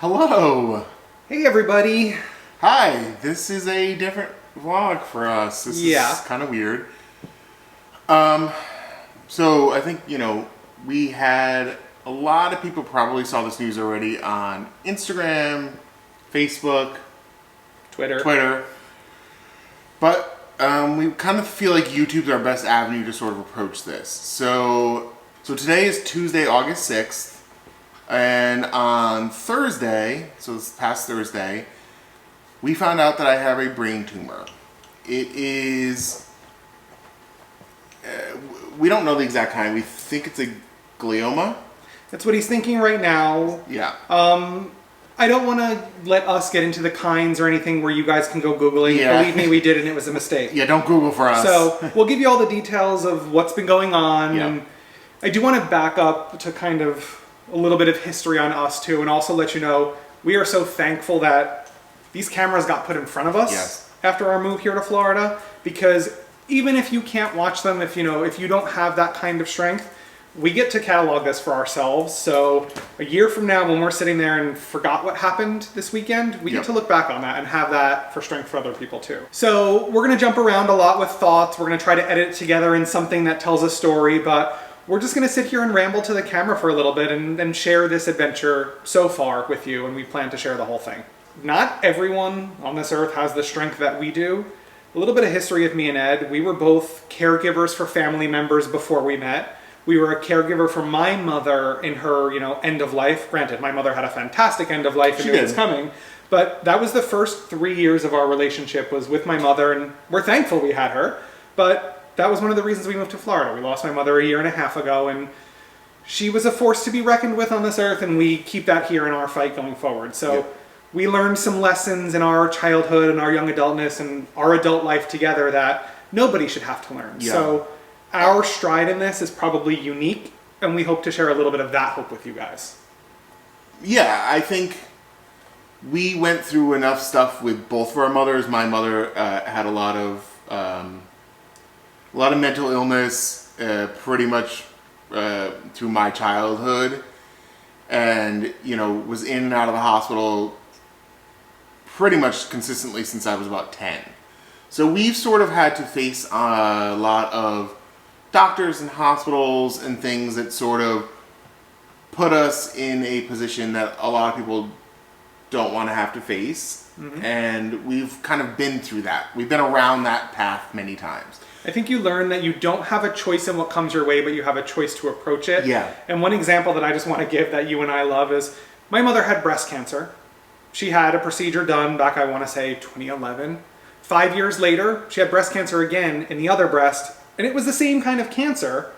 Hello! Hey everybody! Hi, this is a different vlog for us. This is kind of weird. So I think, we had a lot of people probably saw this news already on Instagram, Facebook, Twitter. But we kind of feel like YouTube's our best avenue to sort of approach this. So today is Tuesday, August 6th. And on Thursday, so this past Thursday, we found out that I have a brain tumor. It is, we don't know the exact kind. We think it's a glioma. That's what he's thinking right now. Yeah. I don't want to let us get into the kinds or anything where you guys can go Googling. Yeah. Believe me, we did and it was a mistake. Yeah, don't Google for us. So we'll give you all the details of what's been going on. Yeah. And I do want to back up to kind of a little bit of history on us too, and also let you know we are so thankful that these cameras got put in front of us after our move here to Florida, because even if you can't watch them, if you don't have that kind of strength, we get to catalog this for ourselves. So a year from now, when we're sitting there and forgot what happened this weekend, we get to look back on that and have that for strength for other people too. So we're going to jump around a lot with thoughts. We're going to try to edit it together in something that tells a story, but we're just going to sit here and ramble to the camera for a little bit and share this adventure so far with you, and we plan to share the whole thing. Not everyone on this earth has the strength that we do. A little bit of history of me and Ed. We were both caregivers for family members before we met. We were a caregiver for my mother in her, end of life. Granted, my mother had a fantastic end of life and knew it was coming. But that was the first 3 years of our relationship, was with my mother, and we're thankful we had her. But that was one of the reasons we moved to Florida. We lost my mother a year and a half ago, and she was a force to be reckoned with on this earth, and we keep that here in our fight going forward. So we learned some lessons in our childhood and our young adultness and our adult life together that nobody should have to learn. Yeah. So our stride in this is probably unique, and we hope to share a little bit of that hope with you guys. Yeah, I think we went through enough stuff with both of our mothers. My mother had a lot of mental illness pretty much through my childhood, and was in and out of the hospital pretty much consistently since I was about 10. So we've sort of had to face a lot of doctors and hospitals and things that sort of put us in a position that a lot of people don't want to have to face. Mm-hmm. And we've kind of been through that. We've been around that path many times. I think you learn that you don't have a choice in what comes your way, but you have a choice to approach it. Yeah. And one example that I just want to give that you and I love is my mother had breast cancer. She had a procedure done back, I want to say, 2011. 5 years later, she had breast cancer again in the other breast, and it was the same kind of cancer.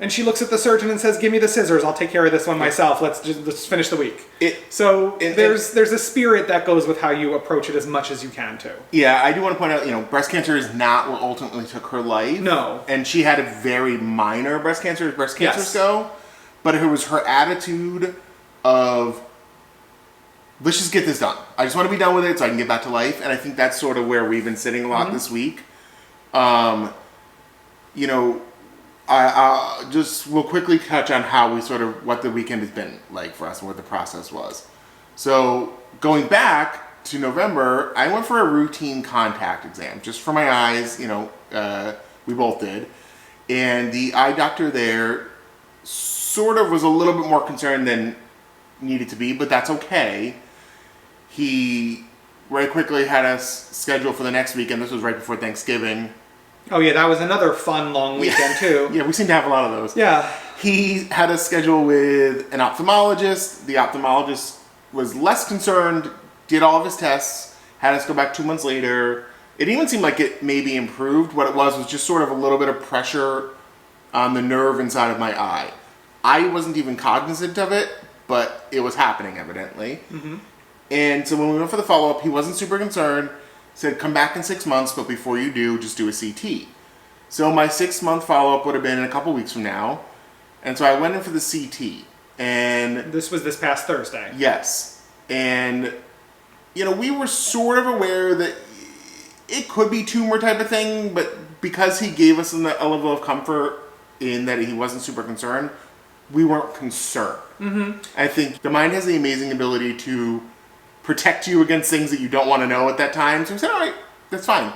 And she looks at the surgeon and says, "Give me the scissors. I'll take care of this one myself. Let's finish the week." There's a spirit that goes with how you approach it as much as you can too. Yeah, I do want to point out, breast cancer is not what ultimately took her life. No. And she had a very minor breast cancer as breast cancers go. But it was her attitude of, let's just get this done. I just want to be done with it so I can get back to life. And I think that's sort of where we've been sitting a lot this week. We'll quickly touch on what the weekend has been like for us and what the process was. So going back to November, I went for a routine contact exam just for my eyes. We both did. And the eye doctor there sort of was a little bit more concerned than needed to be, but that's okay. He very quickly had us scheduled for the next weekend. This was right before Thanksgiving. Oh yeah, that was another fun long weekend too. Yeah, we seem to have a lot of those. Yeah. He had us scheduled with an ophthalmologist. The ophthalmologist was less concerned, did all of his tests, had us go back 2 months later. It even seemed like it maybe improved. What it was just sort of a little bit of pressure on the nerve inside of my eye. I wasn't even cognizant of it, but it was happening evidently. Mm-hmm. And so when we went for the follow-up, he wasn't super concerned. Said, come back in 6 months, but before you do, just do a CT. So my 6-month follow-up would have been in a couple weeks from now. And so I went in for the CT. And this was this past Thursday. Yes. And, we were sort of aware that it could be tumor type of thing, but because he gave us a level of comfort in that he wasn't super concerned, we weren't concerned. I think the mind has the amazing ability to protect you against things that you don't want to know at that time. So we said, all right, that's fine.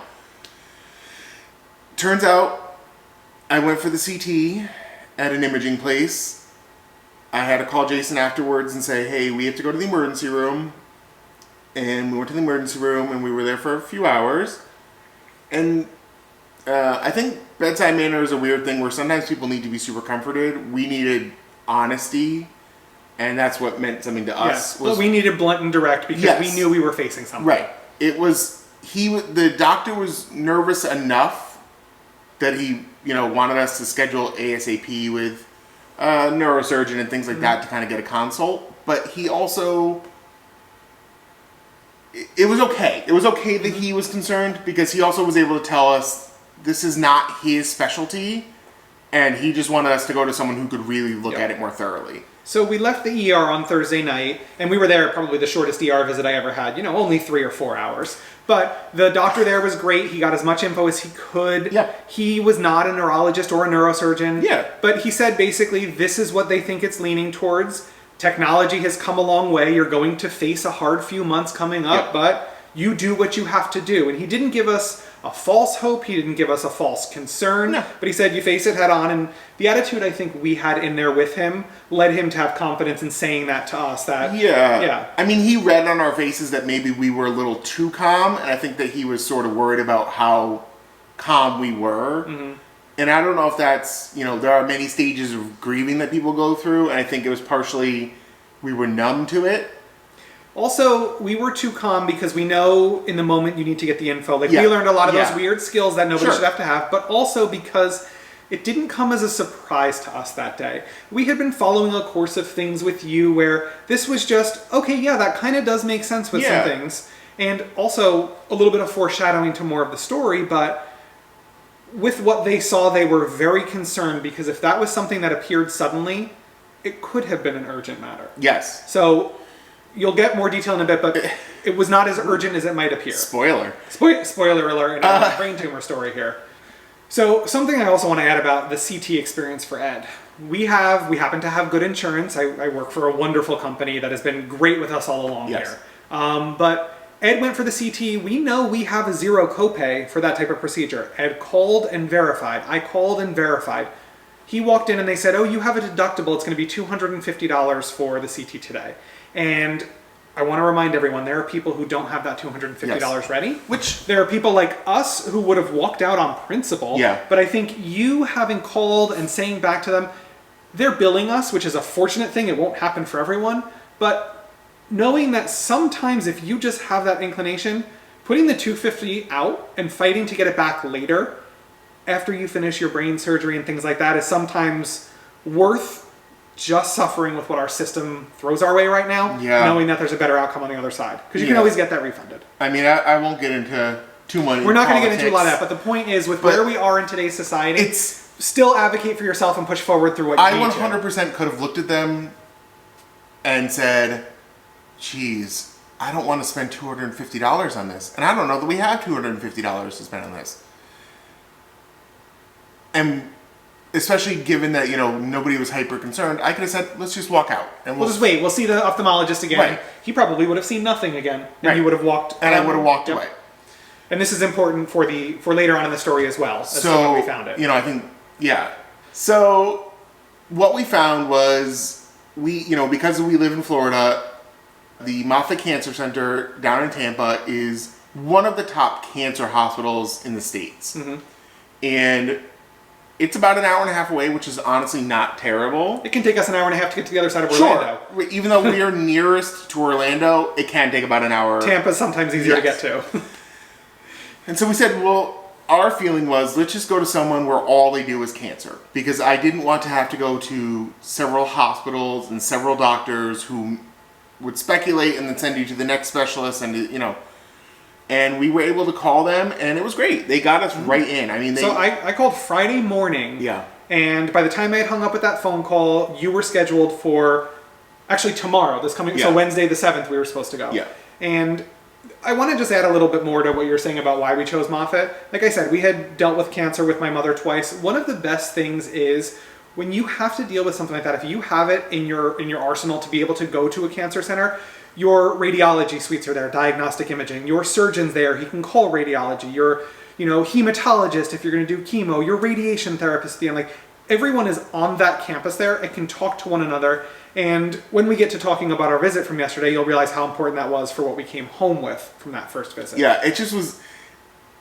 Turns out I went for the CT at an imaging place. I had to call Jason afterwards and say, hey, we have to go to the emergency room. And we went to the emergency room and we were there for a few hours. And I think bedside manner is a weird thing where sometimes people need to be super comforted. We needed honesty. And that's what meant something to us. Well, we needed blunt and direct because we knew we were facing something. Right. It was, the doctor was nervous enough that he, wanted us to schedule ASAP with a neurosurgeon and things like that to kind of get a consult. But he also, it was okay. It was okay that he was concerned because he also was able to tell us this is not his specialty. And he just wanted us to go to someone who could really look at it more thoroughly. So we left the ER on Thursday night, and we were there probably the shortest ER visit I ever had, only 3 or 4 hours. But the doctor there was great. He got as much info as he could. Yeah. He was not a neurologist or a neurosurgeon. Yeah. But he said basically this is what they think it's leaning towards. Technology has come a long way. You're going to face a hard few months coming up, but you do what you have to do. And he didn't give us a false hope. He didn't give us a false concern. No. But he said you face it head on. And the attitude I think we had in there with him led him to have confidence in saying that to us. Yeah. I mean, he read on our faces that maybe we were a little too calm. And I think that he was sort of worried about how calm we were. Mm-hmm. And I don't know if that's, there are many stages of grieving that people go through. And I think it was partially we were numb to it. Also, we were too calm because we know in the moment you need to get the info. We learned a lot of those weird skills that nobody should have to have, but also because it didn't come as a surprise to us that day. We had been following a course of things with you where this was just, okay, yeah, that kind of does make sense with some things. And also a little bit of foreshadowing to more of the story, but with what they saw, they were very concerned because if that was something that appeared suddenly, it could have been an urgent matter. Yes. So you'll get more detail in a bit, but it was not as urgent as it might appear. Spoiler. Spoiler alert in a brain tumor story here. So something I also want to add about the CT experience for Ed. We happen to have good insurance. I work for a wonderful company that has been great with us all along here. But Ed went for the CT. We know we have a zero copay for that type of procedure. Ed called and verified. I called and verified. He walked in and they said, oh, you have a deductible. It's going to be $250 for the CT today. And I want to remind everyone, there are people who don't have that $250 ready. Which there are people like us who would have walked out on principle. Yeah. But I think you having called and saying back to them, they're billing us, which is a fortunate thing. It won't happen for everyone. But knowing that sometimes if you just have that inclination, putting the $250 out and fighting to get it back later after you finish your brain surgery and things like that is sometimes worth just suffering with what our system throws our way right now, knowing that there's a better outcome on the other side. Because you can always get that refunded. I mean, I won't get into too much. We're not going to get into a lot of that, but the point is, with where we are in today's society, it's still advocate for yourself and push forward through what you need to. I 100% could have looked at them and said, geez, I don't want to spend $250 on this. And I don't know that we have $250 to spend on this. And especially given that, nobody was hyper concerned, I could have said, let's just walk out. And we'll just wait. We'll see the ophthalmologist again. Right. He probably would have seen nothing again. And you would have walked. And I would have walked away. And this is important for later on in the story as well. As to when we found it. I think, So what we found was because we live in Florida, the Moffitt Cancer Center down in Tampa is one of the top cancer hospitals in the States. Mm-hmm. And it's about an hour and a half away, which is honestly not terrible. It can take us an hour and a half to get to the other side of Orlando. Even though we are nearest to Orlando, it can take about an hour. Tampa's sometimes easier to get to. And so we said, well, our feeling was, let's just go to someone where all they do is cancer. Because I didn't want to have to go to several hospitals and several doctors who would speculate and then send you to the next specialist and, And we were able to call them, and it was great. They got us right in. I mean, I called Friday morning. Yeah. And by the time I had hung up with that phone call, you were scheduled for actually tomorrow. So Wednesday the 7th, we were supposed to go. Yeah. And I want to just add a little bit more to what you're saying about why we chose Moffitt. Like I said, we had dealt with cancer with my mother twice. One of the best things is when you have to deal with something like that, if you have it in your arsenal to be able to go to a cancer center, your radiology suites are there, diagnostic imaging, your surgeon's there, he can call radiology, your hematologist if you're going to do chemo, your radiation therapist at the end, like everyone is on that campus there and can talk to one another. And when we get to talking about our visit from yesterday, you'll realize how important that was for what we came home with from that first visit. Yeah, it just was,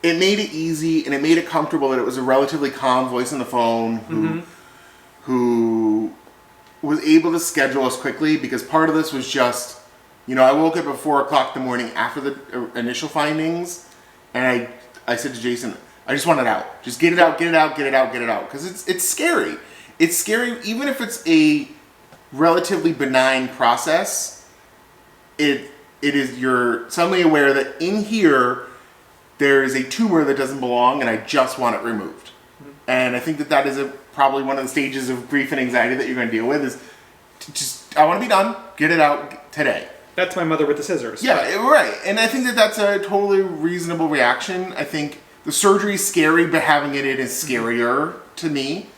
it made it easy and it made it comfortable that it was a relatively calm voice on the phone who was able to schedule us quickly, because part of this was just, I woke up at 4 o'clock in the morning after the initial findings, and I said to Jason, I just want it out. Just get it out, get it out, get it out, get it out. Because it's scary. It's scary, even if it's a relatively benign process, it is, you're suddenly aware that in here, there is a tumor that doesn't belong, and I just want it removed. And I think that is probably one of the stages of grief and anxiety that you're going to deal with, is just, I want to be done, get it out today. That's my mother with the scissors. Yeah, right. And I think that's a totally reasonable reaction. I think the surgery is scary, but having it in is scarier to me.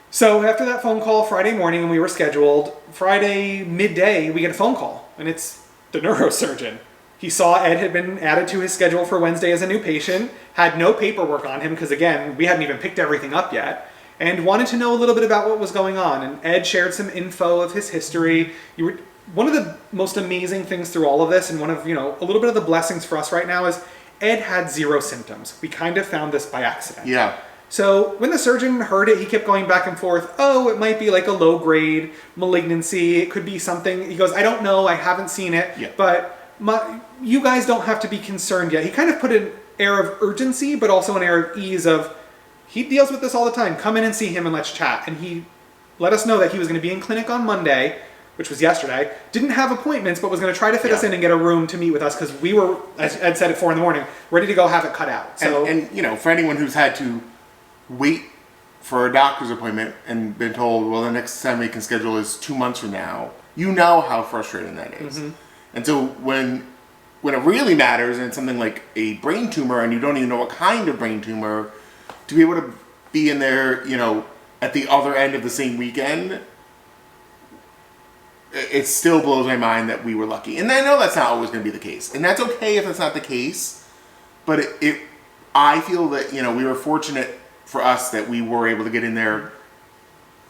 So after that phone call Friday morning when we were scheduled, Friday midday we get a phone call, and it's the neurosurgeon. He saw Ed had been added to his schedule for Wednesday as a new patient, had no paperwork on him because, again, we hadn't even picked everything up yet, and wanted to know a little bit about what was going on. And Ed shared some info of his history. One of the most amazing things through all of this, and one of, a little bit of the blessings for us right now, is Ed had 0 symptoms. We kind of found this by accident. Yeah. So when the surgeon heard it, he kept going back and forth. Oh, it might be like a low-grade malignancy. It could be something. He goes, I don't know. I haven't seen it. But you guys don't have to be concerned yet. He kind of put an air of urgency, but also an air of ease of, he deals with this all the time. Come in and see him and let's chat. And he let us know that he was going to be in clinic on Monday, which was yesterday. Didn't have appointments, but was going to try to fit us in and get a room to meet with us, because we were, as Ed said, at 4 a.m, ready to go have it cut out. So, and for anyone who's had to wait for a doctor's appointment and been told, well, the next time we can schedule is 2 months from now, you know how frustrating that is. And so when it really matters, and it's something like a brain tumor, and you don't even know what kind of brain tumor, to be able to be in there, at the other end of the same weekend, it still blows my mind that we were lucky. And I know that's not always going to be the case, and that's okay if that's not the case. But I feel that we were fortunate for us that we were able to get in there.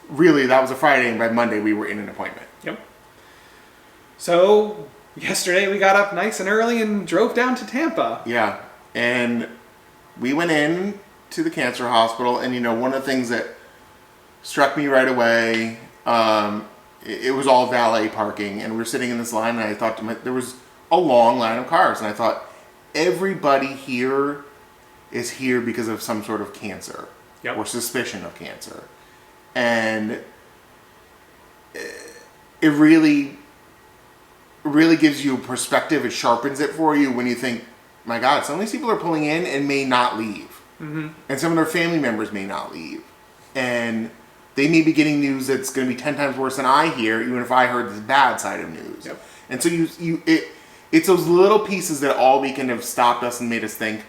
Really, that was a Friday, and by Monday we were in an appointment. Yep. So yesterday we got up nice and early and drove down to Tampa. Yeah, and we went in to the cancer hospital, and one of the things that struck me right away, it was all valet parking, and we were sitting in this line, and I thought there was a long line of cars, and I thought, everybody here is here because of some sort of cancer or suspicion of cancer. And it really gives you perspective. It sharpens it for you when you think, my God, some of these people are pulling in and may not leave. And some of their family members may not leave. And they may be getting news that's going to be 10 times worse than I hear, even if I heard the bad side of news. And so it's those little pieces that all weekend have stopped us and made us think,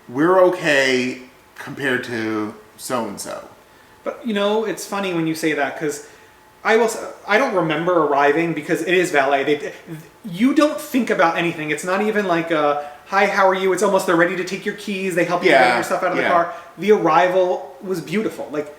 we're okay compared to so-and-so. But, it's funny when you say that, because I don't remember arriving, because it is valet. You don't think about anything. It's not even like hi, how are you? It's almost they're ready to take your keys. They help you get your stuff out of the car. The arrival was beautiful. Like,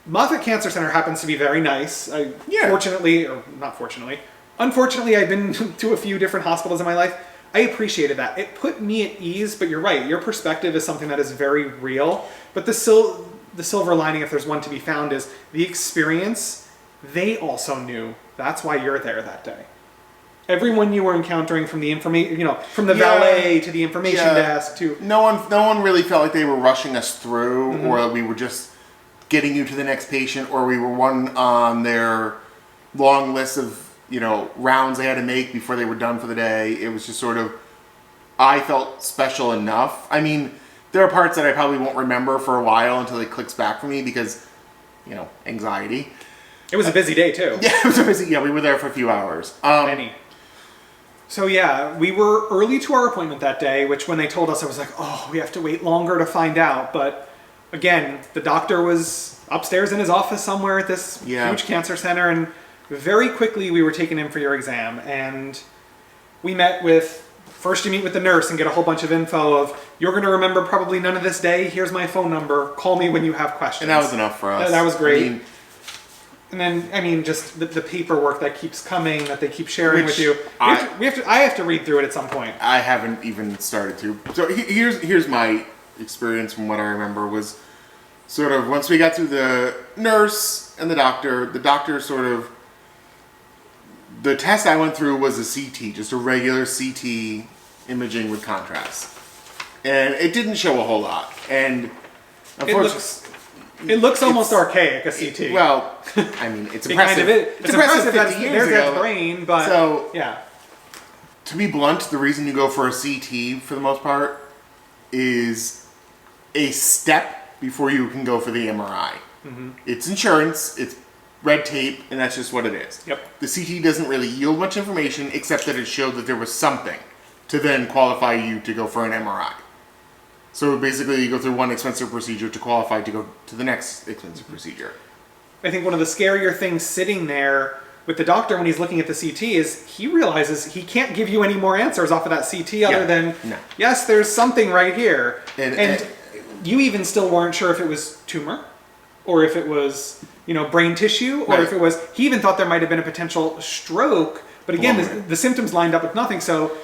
Moffitt Cancer Center happens to be very nice. Unfortunately, I've been to a few different hospitals in my life. I appreciated that. It put me at ease, but you're right. Your perspective is something that is very real. But the silver lining, if there's one to be found, is the experience. They also knew. That's why you're there that day. Everyone you were encountering, from the from the valet to the information desk to no one really felt like they were rushing us through, or we were just getting you to the next patient, or we were one on their long list of rounds they had to make before they were done for the day. It was just sort of, I felt special enough. I mean, there are parts that I probably won't remember for a while until it clicks back for me, because anxiety. It was a busy day too. Yeah, it was a busy. Yeah, we were there for a few hours. Many. So we were early to our appointment that day, which when they told us, I was like, oh, we have to wait longer to find out. But again, the doctor was upstairs in his office somewhere at this huge cancer center, and very quickly we were taken in for your exam, and we met with, first you meet with the nurse and get a whole bunch of info of, you're going to remember probably none of this day, here's my phone number, call me when you have questions. And that was enough for us. That was great. And then, just the paperwork that keeps coming, that they keep sharing with you. I have to read through it at some point. I haven't even started to. So here's my experience from what I remember was sort of once we got through the nurse and the doctor sort of, the test I went through was a CT, just a regular CT imaging with contrast. And it didn't show a whole lot. And unfortunately, it looks almost archaic, a CT. Well, I mean, it's impressive. It's impressive 50 years ago. There's brain, but so, yeah. To be blunt, the reason you go for a CT for the most part is a step before you can go for the MRI. Mm-hmm. It's insurance, it's red tape, and that's just what it is. Yep. The CT doesn't really yield much information except that it showed that there was something to then qualify you to go for an MRI. So basically you go through one expensive procedure to qualify to go to the next expensive procedure. I think one of the scarier things sitting there with the doctor when he's looking at the CT is he realizes he can't give you any more answers off of that CT other than, yes, there's something right here. And you even still weren't sure if it was tumor or if it was, brain tissue or if it was, he even thought there might have been a potential stroke. But again, the symptoms lined up with nothing. So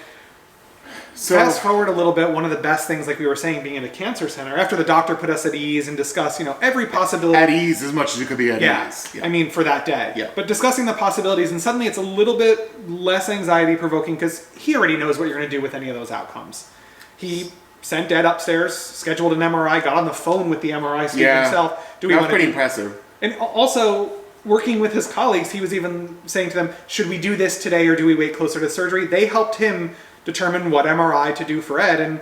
fast forward a little bit, one of the best things, like we were saying, being in a cancer center, after the doctor put us at ease and discussed, every possibility. At ease as much as you could be at ease. Yeah, I mean, for that day. Yeah. But discussing the possibilities, and suddenly it's a little bit less anxiety-provoking because he already knows what you're going to do with any of those outcomes. He sent Ed upstairs, scheduled an MRI, got on the phone with the MRI student himself. That was pretty impressive. And also, working with his colleagues, he was even saying to them, should we do this today or do we wait closer to surgery? They helped him determine what MRI to do for Ed, and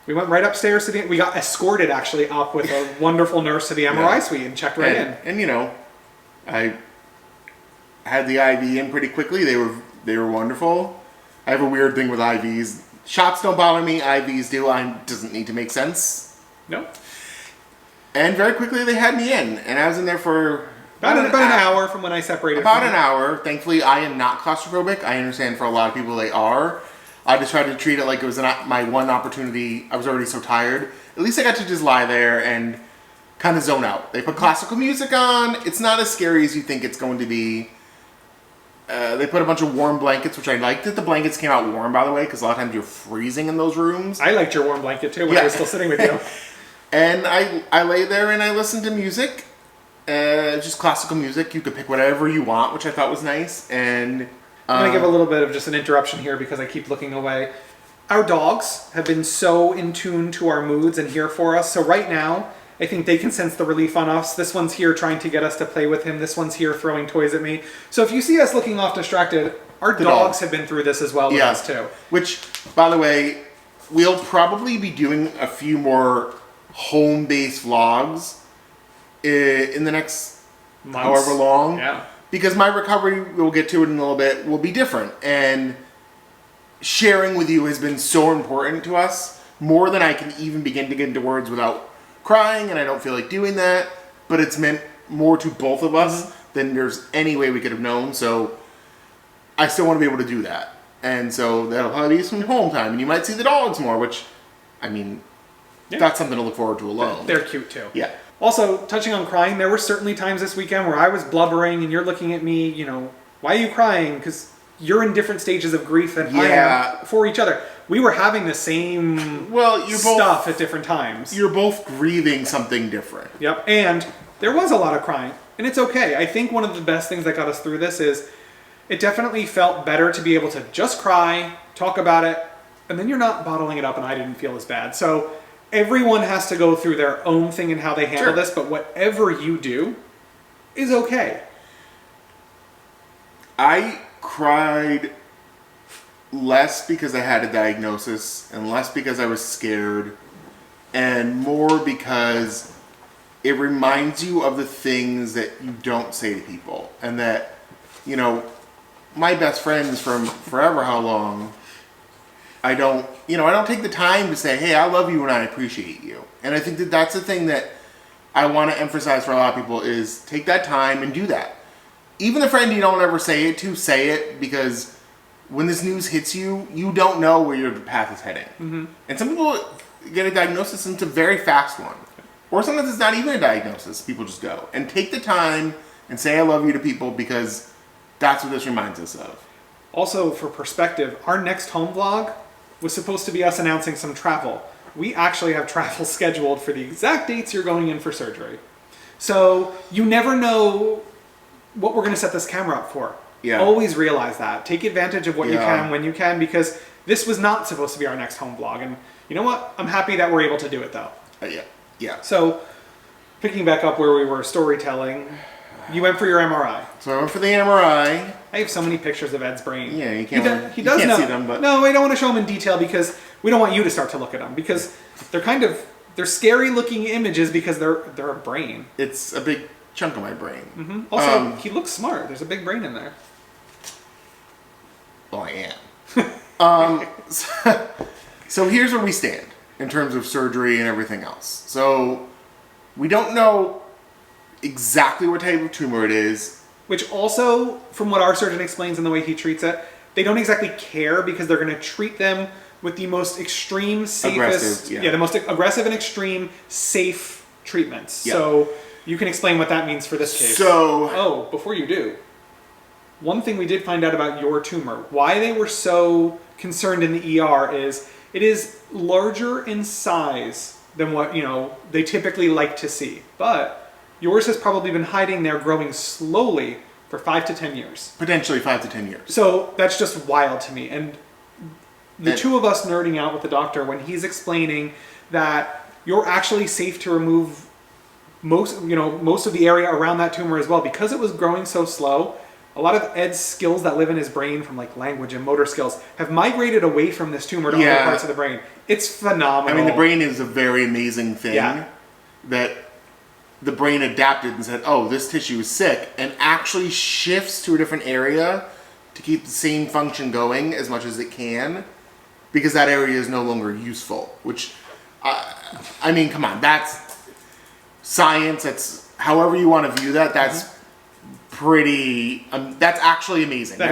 we went right upstairs we got escorted actually up with a wonderful nurse to the MRI suite and checked right in. And I had the IV in pretty quickly. They were wonderful. I have a weird thing with IVs. Shots don't bother me, IVs do. It doesn't need to make sense. No. And very quickly they had me in, and I was in there for about an hour from when I separated. About an hour. Thankfully, I am not claustrophobic. I understand for a lot of people they are. I just tried to treat it like it was my one opportunity. I was already so tired. At least I got to just lie there and kind of zone out. They put classical music on. It's not as scary as you think it's going to be. They put a bunch of warm blankets, which I liked that the blankets came out warm, by the way, because a lot of times you're freezing in those rooms. I liked your warm blanket, too, when I was still sitting with you. And I lay there and I listened to music. Just classical music. You could pick whatever you want, which I thought was nice. And I'm going to give a little bit of just an interruption here because I keep looking away. Our dogs have been so in tune to our moods and here for us. So right now, I think they can sense the relief on us. This one's here trying to get us to play with him. This one's here throwing toys at me. So if you see us looking off distracted, our dogs have been through this as well with us too. Which, by the way, we'll probably be doing a few more home-based vlogs in the next months, however long. Yeah. Because my recovery, we'll get to it in a little bit, will be different. And sharing with you has been so important to us, more than I can even begin to get into words without crying, and I don't feel like doing that. But it's meant more to both of us than there's any way we could have known. So I still want to be able to do that. And so that'll probably be some home time. And you might see the dogs more, which, I mean, that's something to look forward to alone. They're cute too. Yeah. Also, touching on crying, there were certainly times this weekend where I was blubbering and you're looking at me, why are you crying? Because you're in different stages of grief than I am for each other. We were having the same stuff at different times. You're both grieving something different. Yep, and there was a lot of crying, and it's okay. I think one of the best things that got us through this is it definitely felt better to be able to just cry, talk about it, and then you're not bottling it up, and I didn't feel as bad. So everyone has to go through their own thing and how they handle this, but whatever you do is okay. I cried less because I had a diagnosis and less because I was scared and more because it reminds you of the things that you don't say to people. And that, my best friends from forever how long, I don't take the time to say, hey, I love you and I appreciate you. And I think that that's the thing that I want to emphasize for a lot of people is take that time and do that. Even the friend you don't ever say it to, say it, because when this news hits you, you don't know where your path is heading. Mm-hmm. And some people get a diagnosis and it's a very fast one. Or sometimes it's not even a diagnosis. People just go. And take the time and say I love you to people because that's what this reminds us of. Also, for perspective, our next home vlog was supposed to be us announcing some travel. We actually have travel scheduled for the exact dates you're going in for surgery. So you never know what we're going to set this camera up for. Yeah. Always realize that. Take advantage of what you can when you can, because this was not supposed to be our next home vlog. And you know what? I'm happy that we're able to do it though. Yeah. So picking back up where we were storytelling, you went for your MRI. So I went for the MRI. I have so many pictures of Ed's brain. Yeah, you can't. He does you can't know. see them, but no, I don't want to show them in detail because we don't want you to start to look at them because they're scary looking images because they're a brain. It's a big chunk of my brain. Mm-hmm. Also, he looks smart. There's a big brain in there. Well, I am. So here's where we stand in terms of surgery and everything else. So we don't know exactly what type of tumor it is. Which also, from what our surgeon explains and the way he treats it, they don't exactly care because they're going to treat them with the most extreme, safest, the most aggressive and extreme, safe treatments. Yeah. So you can explain what that means for this case. So, before you do, one thing we did find out about your tumor, why they were so concerned in the ER is it is larger in size than what, they typically like to see. But yours has probably been hiding there, growing slowly for 5 to 10 years. Potentially 5 to 10 years. So that's just wild to me. And the two of us nerding out with the doctor when he's explaining that you're actually safe to remove most of the area around that tumor as well because it was growing so slow. A lot of Ed's skills that live in his brain, from like language and motor skills, have migrated away from this tumor to other parts of the brain. It's phenomenal. I mean, the brain is a very amazing thing that the brain adapted and said, oh, this tissue is sick, and actually shifts to a different area to keep the same function going as much as it can because that area is no longer useful. Which, I mean, come on, that's science. That's however you want to view that. That's pretty. That's actually amazing. That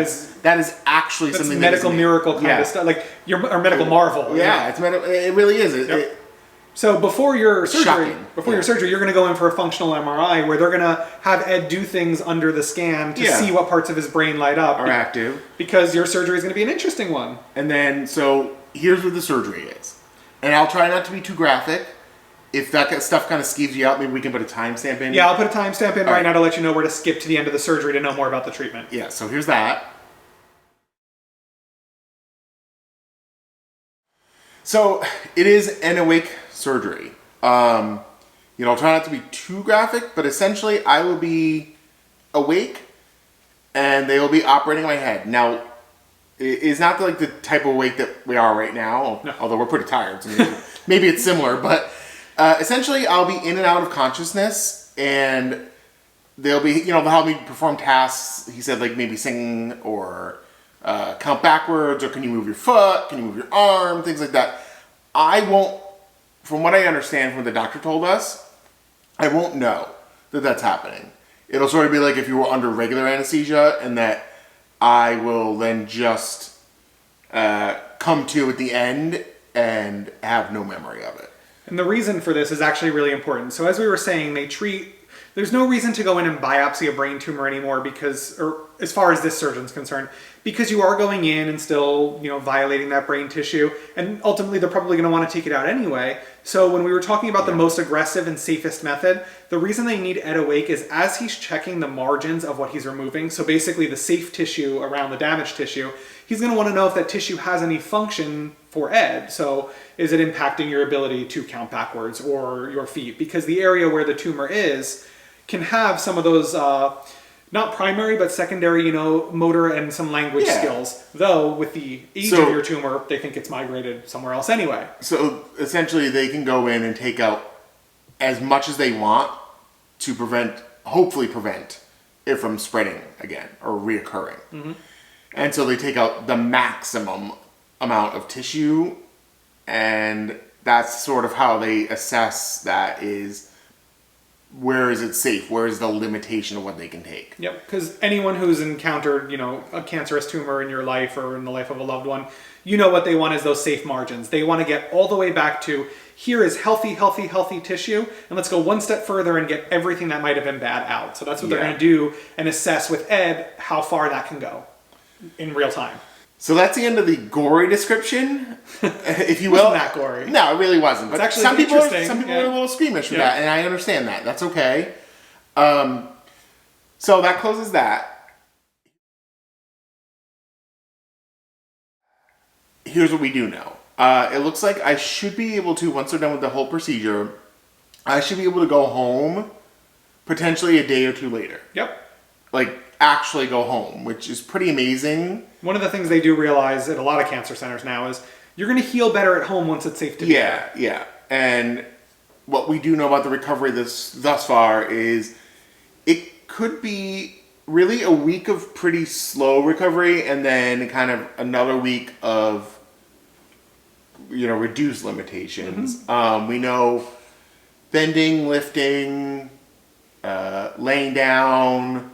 is actually something medical miracle kind of stuff, like or medical marvel. Yeah, it really is. So before your surgery, you're going to go in for a functional MRI where they're going to have Ed do things under the scan to see what parts of his brain light up. Are active. Because your surgery is going to be an interesting one. And then, so here's what the surgery is. And I'll try not to be too graphic. If that stuff kind of skeeves you out, maybe we can put a timestamp in. Yeah, I'll put a timestamp in right now to let you know where to skip to the end of the surgery to know more about the treatment. Yeah, so here's that. So it is an awake surgery. I'll try not to be too graphic, but essentially I will be awake and they will be operating my head. Now, it's not like the type of awake that we are right now, although we're pretty tired, so maybe it's similar, but essentially I'll be in and out of consciousness and they'll help me perform tasks. He said like maybe sing or count backwards, or can you move your foot, can you move your arm, things like that. I won't, from what I understand from what the doctor told us, I won't know that that's happening. It'll sort of be like if you were under regular anesthesia and that I will then just come to at the end and have no memory of it. And the reason for this is actually really important. So as we were saying, there's no reason to go in and biopsy a brain tumor anymore or as far as this surgeon's concerned, because you are going in and still, violating that brain tissue, and ultimately they're probably going to want to take it out anyway. So when we were talking about the most aggressive and safest method, the reason they need Ed awake is as he's checking the margins of what he's removing, so basically the safe tissue around the damaged tissue, he's going to want to know if that tissue has any function for Ed. So is it impacting your ability to count backwards or your feet? Because the area where the tumor is can have some of those, not primary, but secondary, motor and some language skills. Though, with the age of your tumor, they think it's migrated somewhere else anyway. So, essentially, they can go in and take out as much as they want to hopefully prevent it from spreading again or reoccurring. Mm-hmm. And so they take out the maximum amount of tissue, and that's sort of how they assess that is, where is it safe? Where is the limitation of what they can take? Yep, because anyone who's encountered, a cancerous tumor in your life or in the life of a loved one, what they want is those safe margins. They want to get all the way back to, here is healthy, healthy, healthy tissue, and let's go one step further and get everything that might have been bad out. So that's what they're going to do and assess with Ed how far that can go in real time. So that's the end of the gory description, if you will. It wasn't that gory. No, it really wasn't. But actually some people are a yeah. little squeamish with that, and I understand that. That's okay. So that closes that. Here's what we do know. It looks like I should be able to, once they're done with the whole procedure, I should be able to go home potentially a day or two later. Yep. Like, actually go home, which is pretty amazing. One of the things they do realize at a lot of cancer centers now is you're going to heal better at home once it's safe to do that. Yeah. And what we do know about the recovery thus far is it could be really a week of pretty slow recovery and then kind of another week of reduced limitations. Mm-hmm. We know bending, lifting, laying down,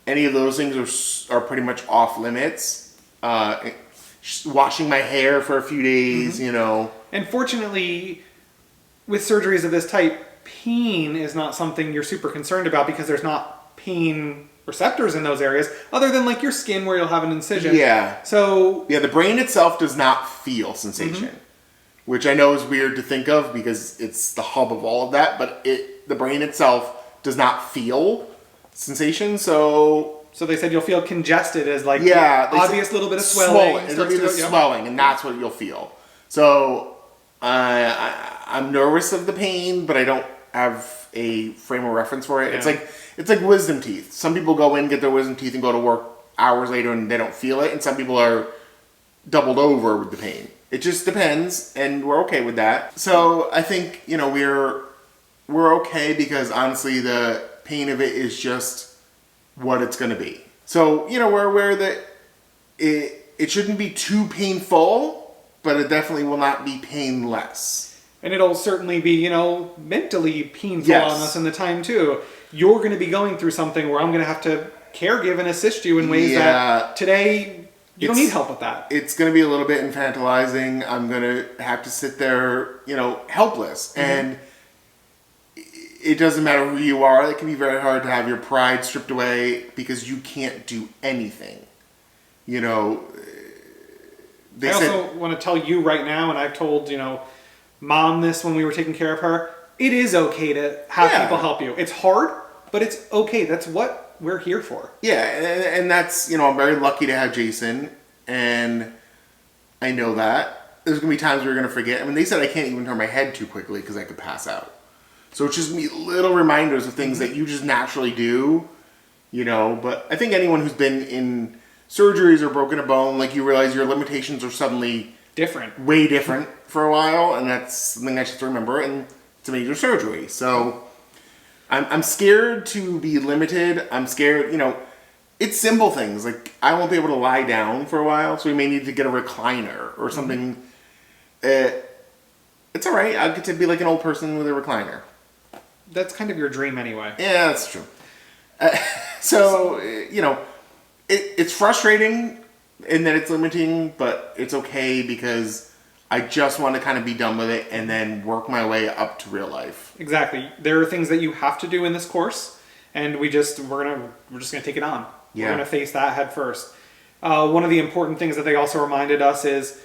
any of those things are pretty much off limits. Washing my hair for a few days, mm-hmm. And fortunately, with surgeries of this type, pain is not something you're super concerned about because there's not pain receptors in those areas, other than like your skin where you'll have an incision. Yeah. So the brain itself does not feel sensation, mm-hmm. which I know is weird to think of because it's the hub of all of that, but the brain itself does not feel sensation. So they said you'll feel congested as like obvious little bit of swelling. There'll be this swelling, and that's what you'll feel. So I'm nervous of the pain, but I don't have a frame of reference for it. Yeah. It's like wisdom teeth. Some people go in, get their wisdom teeth, and go to work hours later, and they don't feel it. And some people are doubled over with the pain. It just depends, and we're okay with that. So I think we're okay because honestly, the pain of it is just what it's going to be. So we're aware that it shouldn't be too painful, but it definitely will not be painless. And it'll certainly be mentally painful on us in the time too. You're going to be going through something where I'm going to have to caregive and assist you in ways that today you don't need help with that. It's going to be a little bit infantilizing. I'm going to have to sit there, helpless. Mm-hmm. And it doesn't matter who you are. It can be very hard to have your pride stripped away because you can't do anything. I also want to tell you right now, and I've told, Mom this when we were taking care of her, it is okay to have people help you. It's hard, but it's okay. That's what we're here for. Yeah, and that's, I'm very lucky to have Jason, and I know that. There's going to be times we're going to forget. I mean, they said I can't even turn my head too quickly because I could pass out. So it's just me little reminders of things that you just naturally do, But I think anyone who's been in surgeries or broken a bone, like you realize your limitations are suddenly way different for a while, and that's something I should remember. And it's a major surgery, so I'm scared to be limited. I'm scared, it's simple things like I won't be able to lie down for a while, so we may need to get a recliner or something. Mm-hmm. It's all right. I'll get to be like an old person with a recliner. That's kind of your dream anyway. Yeah, that's true. It's frustrating in that it's limiting, but it's okay because I just want to kind of be done with it and then work my way up to real life. Exactly. There are things that you have to do in this course, and we're just gonna take it on. Yeah. We're gonna face that head first. One of the important things that they also reminded us is,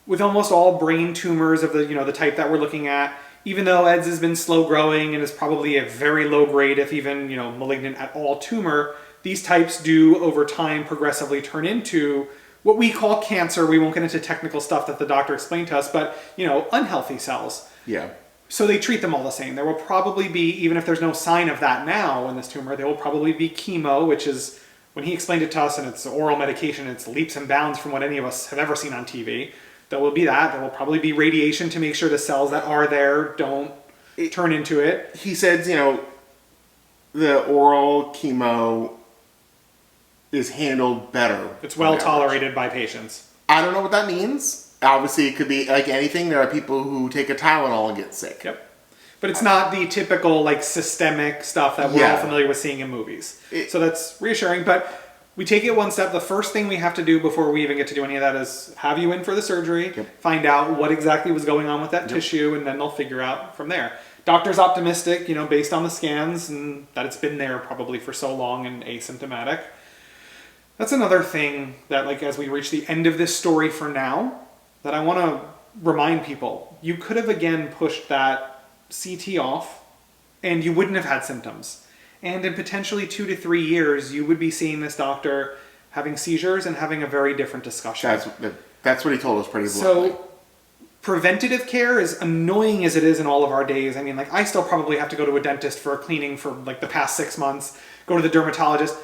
with almost all brain tumors of the type that we're looking at, even though Ed's has been slow growing and is probably a very low grade, if even malignant at all tumor, these types do over time progressively turn into what we call cancer. We won't get into technical stuff that the doctor explained to us, but unhealthy cells. Yeah. So they treat them all the same. There will probably be, even if there's no sign of that now in this tumor, there will probably be chemo, which is, when he explained it to us, and it's oral medication, it's leaps and bounds from what any of us have ever seen on TV. There will be that. There will probably be radiation to make sure the cells that are there don't turn into it. He says, the oral chemo is handled better. It's well tolerated by patients. I don't know what that means. Obviously, it could be like anything. There are people who take a Tylenol and get sick. Yep. But it's not the typical like systemic stuff that we're all familiar with seeing in movies. So that's reassuring. But we take it one step. The first thing we have to do before we even get to do any of that is have you in for the surgery, find out what exactly was going on with that tissue, and then they'll figure out from there. Doctor's optimistic, based on the scans and that it's been there probably for so long and asymptomatic. That's another thing that, like, as we reach the end of this story for now, that I want to remind people. You could have, again, pushed that CT off and you wouldn't have had symptoms. And in potentially 2 to 3 years, you would be seeing this doctor having seizures and having a very different discussion. That's what he told us pretty bluntly. So preventative care, as annoying as it is in all of our days, I mean, like, I still probably have to go to a dentist for a cleaning for like the past 6 months, go to the dermatologist.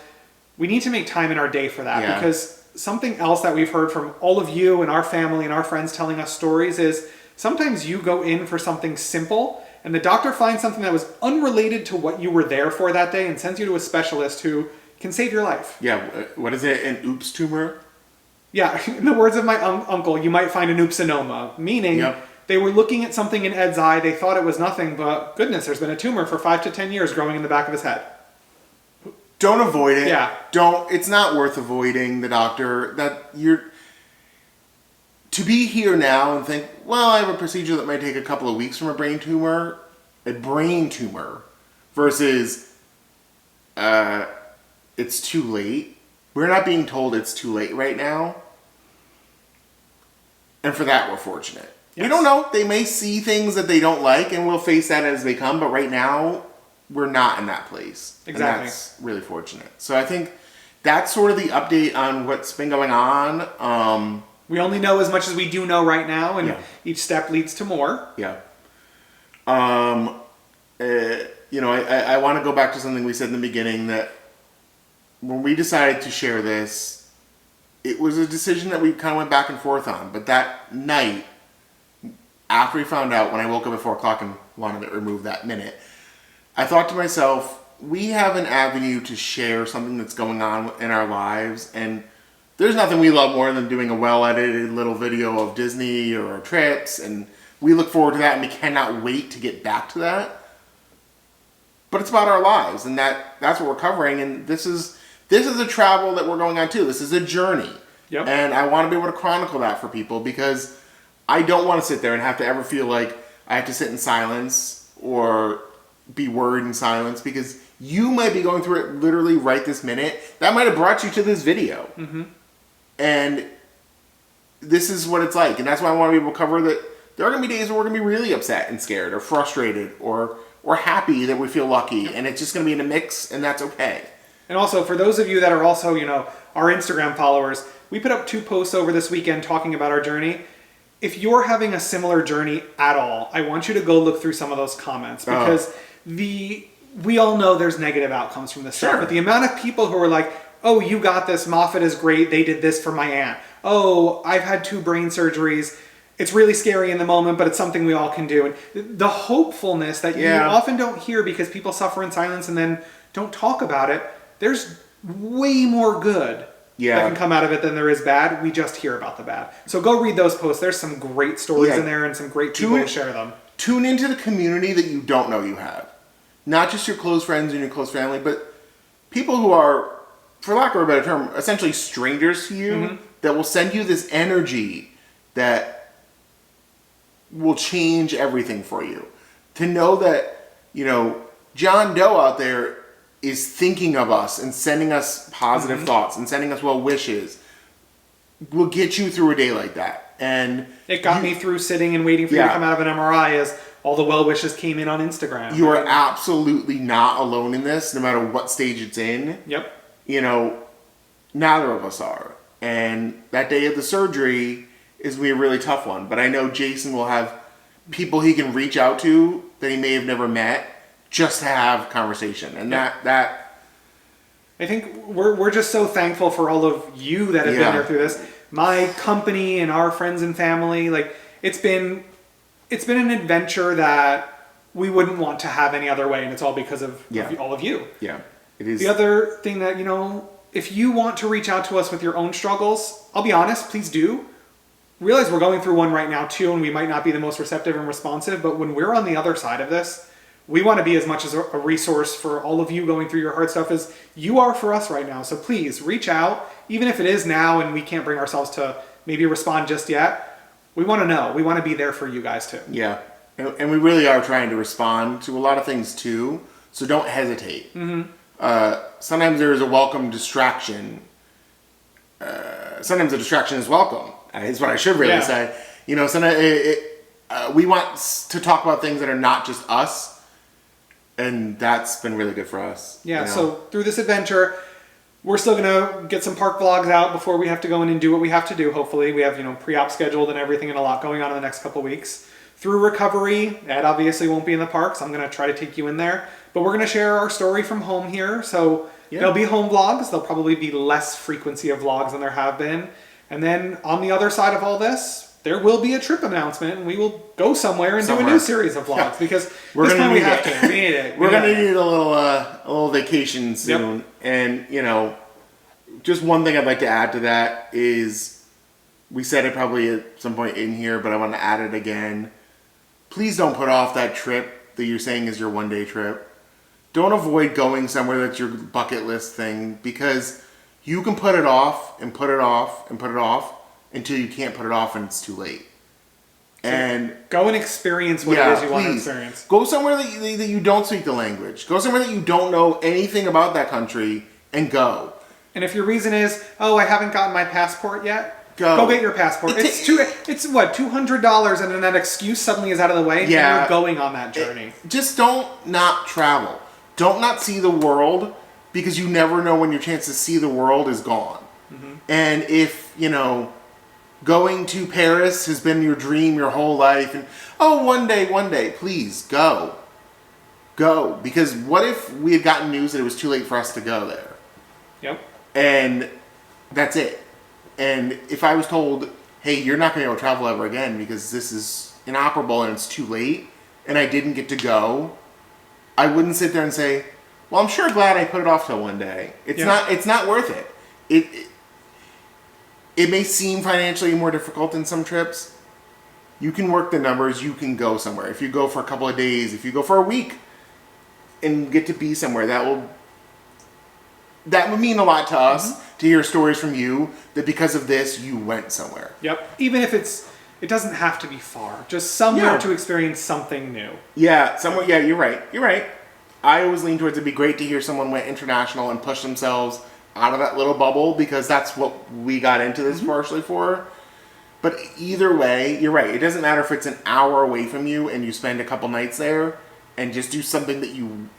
We need to make time in our day for that because something else that we've heard from all of you and our family and our friends telling us stories is sometimes you go in for something simple and the doctor finds something that was unrelated to what you were there for that day and sends you to a specialist who can save your life. Yeah, what is it? An oops tumor? Yeah, in the words of my uncle, you might find an oopsanoma, meaning they were looking at something in Ed's eye, they thought it was nothing, but goodness, there's been a tumor for 5 to 10 years growing in the back of his head. Don't avoid it. Yeah. It's not worth avoiding the doctor. To be here now and think, well, I have a procedure that might take a couple of weeks from a brain tumor, versus it's too late. We're not being told it's too late right now. And for that, we're fortunate. Yes. We don't know. They may see things that they don't like, and we'll face that as they come. But right now, we're not in that place. Exactly. And that's really fortunate. So I think that's sort of the update on what's been going on. We only know as much as we do know right now, and each step leads to more. Yeah. I want to go back to something we said in the beginning, that when we decided to share this, it was a decision that we kind of went back and forth on. But that night, after we found out, when I woke up at 4 o'clock and wanted it removed that minute, I thought to myself, we have an avenue to share something that's going on in our lives, and there's nothing we love more than doing a well-edited little video of Disney or our trips, and we look forward to that, and we cannot wait to get back to that. But it's about our lives, and that's what we're covering, and this is a travel that we're going on too. This is a journey. Yep. And I want to be able to chronicle that for people, because I don't want to sit there and have to ever feel like I have to sit in silence or be worried in silence, because you might be going through it literally right this minute. That might have brought you to this video. Mm-hmm. And this is what it's like. And that's why I want to be able to cover that there are going to be days where we're going to be really upset and scared or frustrated or happy that we feel lucky. And it's just going to be in a mix, and that's okay. And also, for those of you that are also, our Instagram followers, we put up 2 posts over this weekend talking about our journey. If you're having a similar journey at all, I want you to go look through some of those comments, because we all know there's negative outcomes from this stuff, but the amount of people who are like, oh, you got this, Moffitt is great, they did this for my aunt. Oh, I've had 2 brain surgeries. It's really scary in the moment, but it's something we all can do. And the hopefulness that you often don't hear because people suffer in silence and then don't talk about it, there's way more good that can come out of it than there is bad. We just hear about the bad. So go read those posts. There's some great stories in there and some great people to share them. Tune into the community that you don't know you have. Not just your close friends and your close family, but people who are, for lack of a better term, essentially strangers to you, that will send you this energy that will change everything for you. To know that, John Doe out there is thinking of us and sending us positive thoughts and sending us well wishes will get you through a day like that. And it got me through sitting and waiting for you to come out of an MRI as all the well wishes came in on Instagram. You are absolutely not alone in this, no matter what stage it's in. Yep. Neither of us are. And that day of the surgery is going to be a really tough one. But I know Jason will have people he can reach out to that he may have never met just to have conversation. And that I think we're just so thankful for all of you that have been there through this. My company and our friends and family, like, it's been an adventure that we wouldn't want to have any other way, and it's all because of all of you. Yeah, it is. The other thing that, if you want to reach out to us with your own struggles, I'll be honest, please do. realize we're going through one right now too, and we might not be the most receptive and responsive, but when we're on the other side of this, we want to be as much as a resource for all of you going through your hard stuff as you are for us right now. So please reach out, even if it is now and we can't bring ourselves to maybe respond just yet. We want to know. We want to be there for you guys too. Yeah. And we really are trying to respond to a lot of things too. So don't hesitate. Sometimes there is a welcome distraction. Sometimes a distraction is welcome, is what I should really say. You know, sometimes we want to talk about things that are not just us. And that's been really good for us. Yeah, you know? So through this adventure, we're still going to get some park vlogs out before we have to go in and do what we have to do, hopefully. We have, pre-op scheduled and everything and a lot going on in the next couple weeks. Through recovery, Ed obviously won't be in the park, so I'm going to try to take you in there. But we're going to share our story from home here. So there'll be home vlogs. There'll probably be less frequency of vlogs than there have been. And then on the other side of all this, there will be a trip announcement, and we will go somewhere and do a new series of vlogs because we're this time we have it. to. We need it. We're gonna need a little vacation soon, and just one thing I'd like to add to that is we said it probably at some point in here, but I want to add it again. Please don't put off that trip that you're saying is your one-day trip. Don't avoid going somewhere that's your bucket list thing because you can put it off and put it off and put it off until you can't put it off and it's too late. So and go and experience what it is you want to experience. Go somewhere that you don't speak the language. Go somewhere that you don't know anything about that country and go. And if your reason is, I haven't gotten my passport yet, go get your passport. It's $200 and then that excuse suddenly is out of the way and you're going on that journey. Just don't not travel. Don't not see the world because you never know when your chance to see the world is gone. And if, going to Paris has been your dream your whole life and one day, please go. Because what if we had gotten news that it was too late for us to go there? Yep. And that's it. And if I was told, hey, you're not going to be able to travel ever again because this is inoperable and it's too late and I didn't get to go, I wouldn't sit there and say, well, I'm sure glad I put it off till one day. It's not worth it. It may seem financially more difficult than some trips. You can work the numbers. You can go somewhere. If you go for a couple of days, if you go for a week and get to be somewhere, that would mean a lot to us to hear stories from you that because of this, you went somewhere. Yep. Even if it doesn't have to be far. Just somewhere to experience something new. Yeah, somewhere. Yeah, you're right. I always lean towards it'd be great to hear someone went international and pushed themselves out of that little bubble because that's what we got into this partially for. But either way, you're right. It doesn't matter if it's an hour away from you and you spend a couple nights there and just do something that you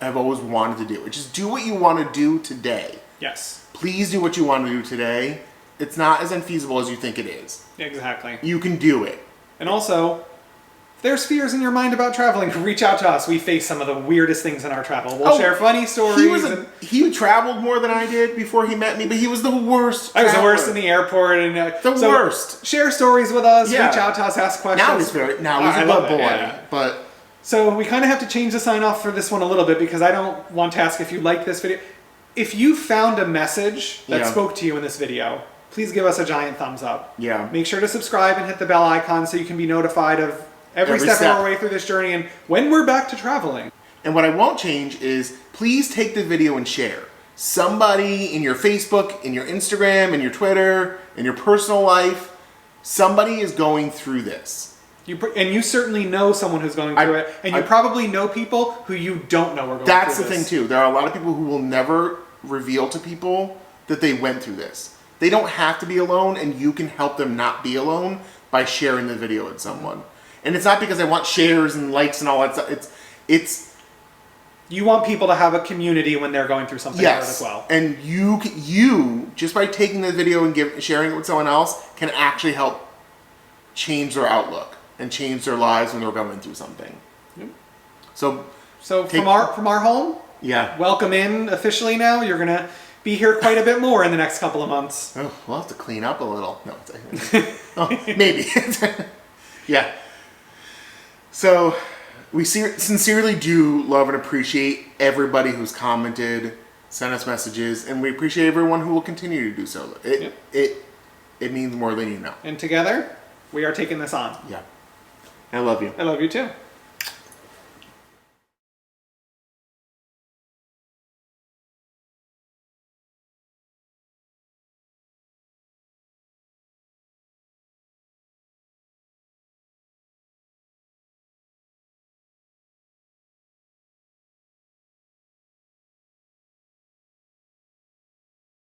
have always wanted to do. Just do what you want to do today. Yes. Please do what you want to do today. It's not as unfeasible as you think it is. Exactly. You can do it. And also, if there's fears in your mind about traveling, reach out to us. We face some of the weirdest things in our travel. We'll share funny stories. He traveled more than I did before he met me, but he was the worst. I was the worst in the airport. And the worst. Share stories with us. Yeah. Reach out to us. Ask questions. Now he's a good boy. Yeah. But so we kind of have to change the sign off for this one a little bit because I don't want to ask if you like this video. If you found a message that spoke to you in this video, please give us a giant thumbs up. Yeah. Make sure to subscribe and hit the bell icon so you can be notified of every step of our way through this journey and when we're back to traveling. And what I won't change is please take the video and share. Somebody in your Facebook, in your Instagram, in your Twitter, in your personal life, somebody is going through this. And you certainly know someone who's going through it. And you probably know people who you don't know are going through this. That's the thing too. There are a lot of people who will never reveal to people that they went through this. They don't have to be alone and you can help them not be alone by sharing the video with someone. And it's not because I want shares and likes and all that stuff. It's you want people to have a community when they're going through something hard as well. And you just by taking the video and sharing it with someone else can actually help change their outlook and change their lives when they're going through something. Yep. So from our home, welcome in officially now. You're gonna be here quite a bit more in the next couple of months. Oh, we'll have to clean up a little. No, maybe. Yeah. So we sincerely do love and appreciate everybody who's commented, sent us messages, and we appreciate everyone who will continue to do so. it means more than you know. And together, we are taking this on. Yeah. I love you. I love you too.